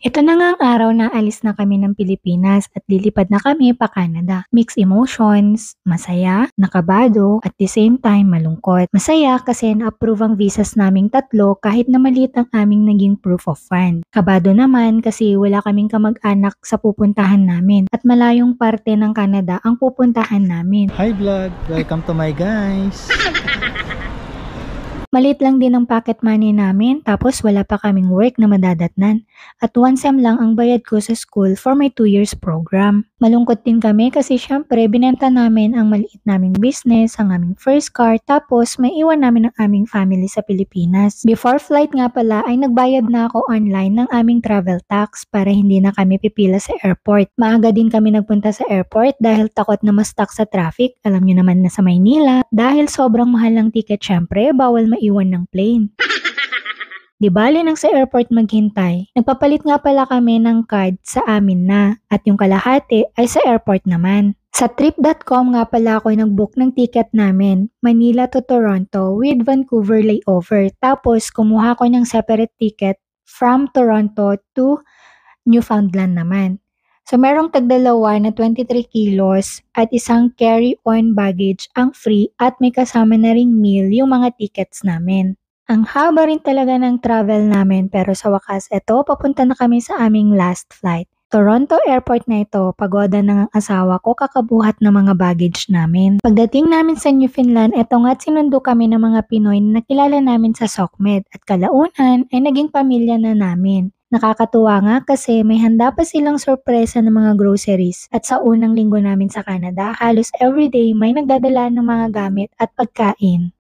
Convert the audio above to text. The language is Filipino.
Ito na nga ang araw na alis na kami ng Pilipinas at lilipad na kami pa Canada. Mixed emotions, masaya, nakabado, at the same time malungkot. Masaya kasi na-approve ang visas naming tatlo kahit na maliit ang aming naging proof of fund. Kabado naman kasi wala kaming kamag-anak sa pupuntahan namin at malayong parte ng Canada ang pupuntahan namin. Hi vlog! Welcome to my guys! Maliit lang din ang pocket money namin tapos wala pa kaming work na madadatnan at 1 sem lang ang bayad ko sa school for my 2 years program. Malungkot din kami kasi syempre binenta namin ang maliit naming business, ang aming first car tapos may iwan namin ang aming family sa Pilipinas. Before flight nga pala ay nagbayad na ako online ng aming travel tax para hindi na kami pipila sa airport. Maaga din kami nagpunta sa airport dahil takot na ma-stuck sa traffic. Alam nyo naman na sa Maynila, dahil sobrang mahal ng ticket syempre bawal maiwan ng plane. Di bali nang sa airport maghintay, nagpapalit nga pala kami ng card sa amin na at yung kalahati ay sa airport naman. Sa trip.com nga pala ako nag-book ng ticket namin, Manila to Toronto with Vancouver layover. Tapos kumuha ko ng separate ticket from Toronto to Newfoundland naman. So merong tagdalawa na 23 kilos at isang carry-on baggage ang free at may kasama na ring meal yung mga tickets namin. Ang haba rin talaga ng travel namin pero sa wakas eto papunta na kami sa aming last flight. Toronto Airport na ito, pagoda ng asawa ko kakabuhat ng mga baggage namin. Pagdating namin sa Newfoundland, eto nga't sinundo kami ng mga Pinoy na nakilala namin sa SOCMED at kalaunan ay naging pamilya na namin. Nakakatuwa nga kasi may handa pa silang sorpresa ng mga groceries at sa unang linggo namin sa Canada, halos everyday may nagdadala ng mga gamit at pagkain.